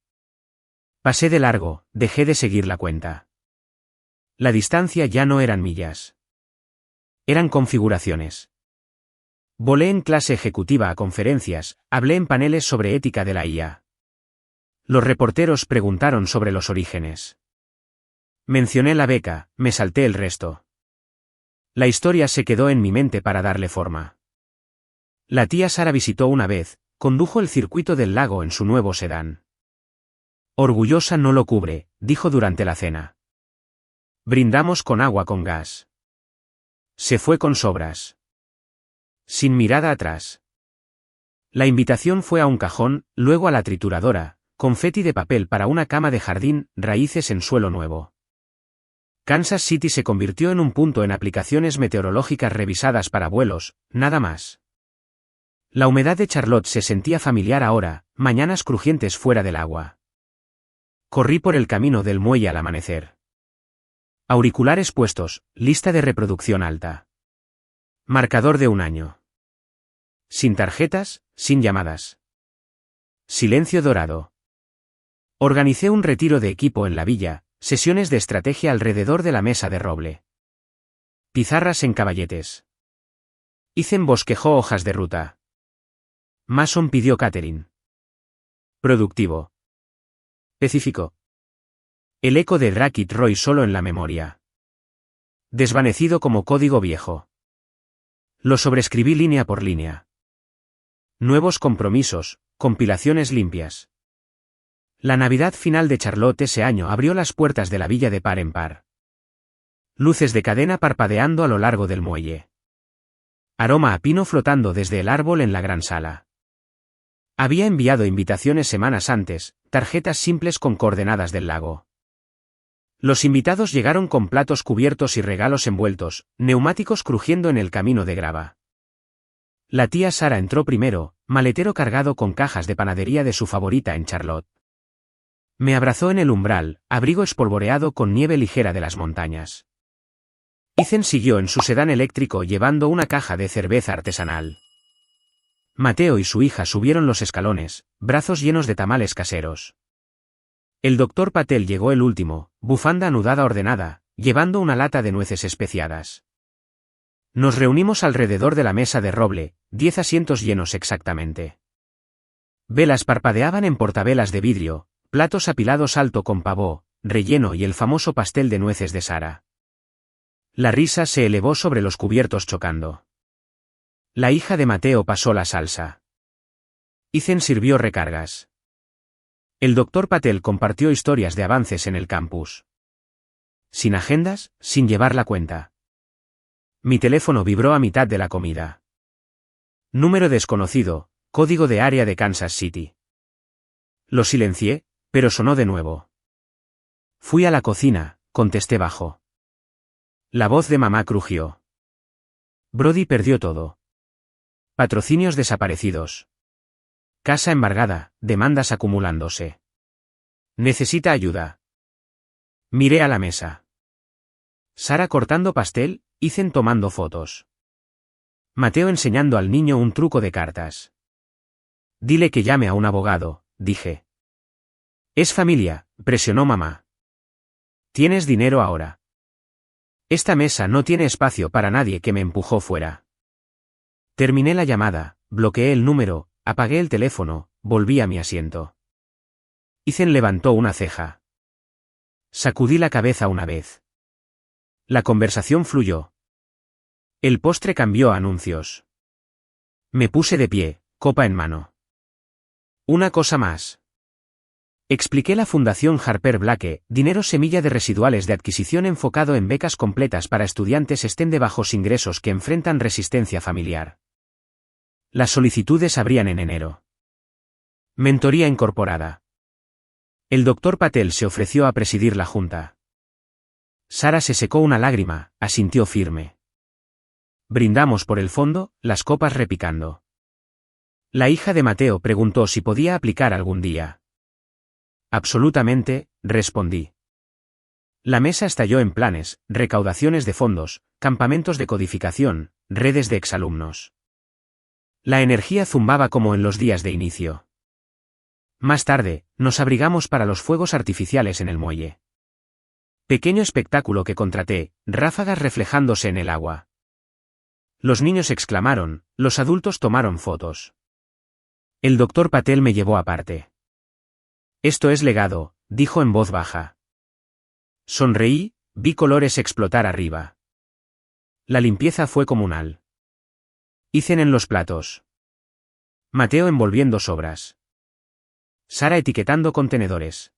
[SPEAKER 1] Pasé de largo, dejé de seguir la cuenta. La distancia ya no eran millas. Eran configuraciones. Volé en clase ejecutiva a conferencias, hablé en paneles sobre ética de la IA. Los reporteros preguntaron sobre los orígenes. Mencioné la beca, me salté el resto. La historia se quedó en mi mente para darle forma. La tía Sara visitó una vez, condujo el circuito del lago en su nuevo sedán. Orgullosa no lo cubre, dijo durante la cena. Brindamos con agua con gas. Se fue con sobras. Sin mirada atrás. La invitación fue a un cajón, luego a la trituradora, confeti de papel para una cama de jardín, raíces en suelo nuevo. Kansas City se convirtió en un punto en aplicaciones meteorológicas revisadas para vuelos, nada más. La humedad de Charlotte se sentía familiar ahora, mañanas crujientes fuera del agua. Corrí por el camino del muelle al amanecer. Auriculares puestos, lista de reproducción alta. Marcador de un año. Sin tarjetas, sin llamadas. Silencio dorado. Organicé un retiro de equipo en la villa, sesiones de estrategia alrededor de la mesa de roble. Pizarras en caballetes. Ethan bosquejó hojas de ruta. Mason pidió catering. Productivo. Específico. El eco de Drakkit Roy solo en la memoria. Desvanecido como código viejo. Lo sobrescribí línea por línea. Nuevos compromisos, compilaciones limpias. La Navidad final de Charlotte ese año abrió las puertas de la villa de par en par. Luces de cadena parpadeando a lo largo del muelle. Aroma a pino flotando desde el árbol en la gran sala. Había enviado invitaciones semanas antes, tarjetas simples con coordenadas del lago. Los invitados llegaron con platos cubiertos y regalos envueltos, neumáticos crujiendo en el camino de grava. La tía Sara entró primero, maletero cargado con cajas de panadería de su favorita en Charlotte. Me abrazó en el umbral, abrigo espolvoreado con nieve ligera de las montañas. Ethan siguió en su sedán eléctrico llevando una caja de cerveza artesanal. Mateo y su hija subieron los escalones, brazos llenos de tamales caseros. El doctor Patel llegó el último, bufanda anudada ordenada, llevando una lata de nueces especiadas. Nos reunimos alrededor de la mesa de roble, 10 asientos llenos exactamente. Velas parpadeaban en portavelas de vidrio, platos apilados alto con pavó, relleno y el famoso pastel de nueces de Sara. La risa se elevó sobre los cubiertos chocando. La hija de Mateo pasó la salsa. Ethan sirvió recargas. El doctor Patel compartió historias de avances en el campus. Sin agendas, sin llevar la cuenta. Mi teléfono vibró a mitad de la comida. Número desconocido, código de área de Kansas City. Lo silencié, pero sonó de nuevo. Fui a la cocina, contesté bajo. La voz de mamá crujió. Brody perdió todo. Patrocinios desaparecidos. Casa embargada, demandas acumulándose. Necesita ayuda. Miré a la mesa. Sara cortando pastel, Ethan tomando fotos. Mateo enseñando al niño un truco de cartas. Dile que llame a un abogado, dije. Es familia, presionó mamá. Tienes dinero ahora. Esta mesa no tiene espacio para nadie, que me empujó fuera. Terminé la llamada, bloqueé el número, apagué el teléfono, volví a mi asiento. Ethan levantó una ceja. Sacudí la cabeza una vez. La conversación fluyó. El postre cambió a anuncios. Me puse de pie, copa en mano. Una cosa más. Expliqué la Fundación Harper Blake, dinero semilla de residuales de adquisición enfocado en becas completas para estudiantes estén de bajos ingresos que enfrentan resistencia familiar. Las solicitudes abrían en enero. Mentoría incorporada. El doctor Patel se ofreció a presidir la junta. Sara se secó una lágrima, asintió firme. Brindamos por el fondo, las copas repicando. La hija de Mateo preguntó si podía aplicar algún día. Absolutamente, respondí. La mesa estalló en planes, recaudaciones de fondos, campamentos de codificación, redes de exalumnos. La energía zumbaba como en los días de inicio. Más tarde, nos abrigamos para los fuegos artificiales en el muelle. Pequeño espectáculo que contraté, ráfagas reflejándose en el agua. Los niños exclamaron, los adultos tomaron fotos. El doctor Patel me llevó aparte. Esto es legado, dijo en voz baja. Sonreí, vi colores explotar arriba. La limpieza fue comunal. Ethan en los platos. Mateo envolviendo sobras. Sara etiquetando contenedores.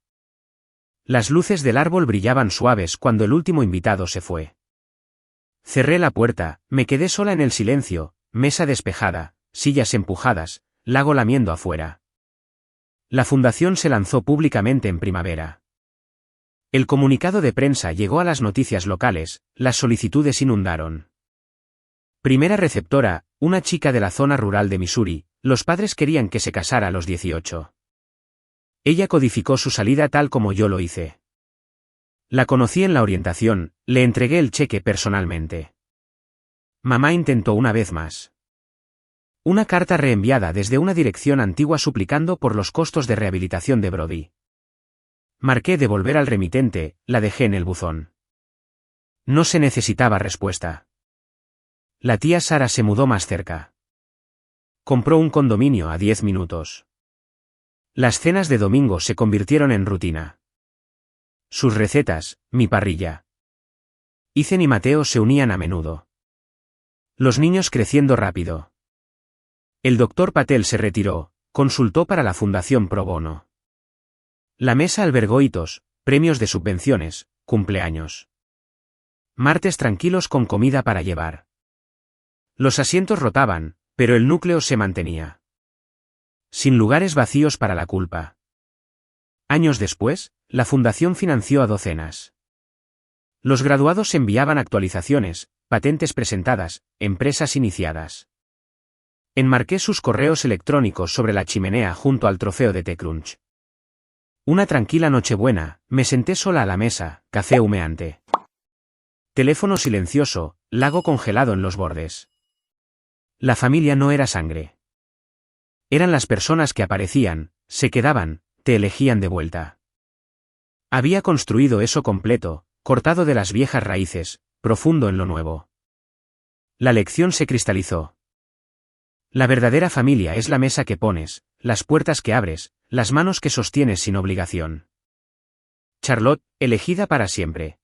[SPEAKER 1] Las luces del árbol brillaban suaves cuando el último invitado se fue. Cerré la puerta, me quedé sola en el silencio, mesa despejada, sillas empujadas, lago lamiendo afuera. La fundación se lanzó públicamente en primavera. El comunicado de prensa llegó a las noticias locales, las solicitudes inundaron. Primera receptora, una chica de la zona rural de Missouri, los padres querían que se casara a los 18. Ella codificó su salida tal como yo lo hice. La conocí en la orientación, le entregué el cheque personalmente. Mamá intentó una vez más. Una carta reenviada desde una dirección antigua suplicando por los costos de rehabilitación de Brody. Marqué devolver al remitente, la dejé en el buzón. No se necesitaba respuesta. La tía Sara se mudó más cerca. Compró un condominio a 10 minutos. Las cenas de domingo se convirtieron en rutina. Sus recetas, mi parrilla. Ethan y Mateo se unían a menudo. Los niños creciendo rápido. El doctor Patel se retiró, consultó para la Fundación Pro Bono. La mesa albergó hitos, premios de subvenciones, cumpleaños. Martes tranquilos con comida para llevar. Los asientos rotaban, pero el núcleo se mantenía. Sin lugares vacíos para la culpa. Años después, la fundación financió a docenas. Los graduados enviaban actualizaciones, patentes presentadas, empresas iniciadas. Enmarqué sus correos electrónicos sobre la chimenea junto al trofeo de TechCrunch. Una tranquila nochebuena, me senté sola a la mesa, café humeante. Teléfono silencioso, lago congelado en los bordes. La familia no era sangre. Eran las personas que aparecían, se quedaban, te elegían de vuelta. Había construido eso completo, cortado de las viejas raíces, profundo en lo nuevo. La lección se cristalizó. La verdadera familia es la mesa que pones, las puertas que abres, las manos que sostienes sin obligación. Charlotte, elegida para siempre.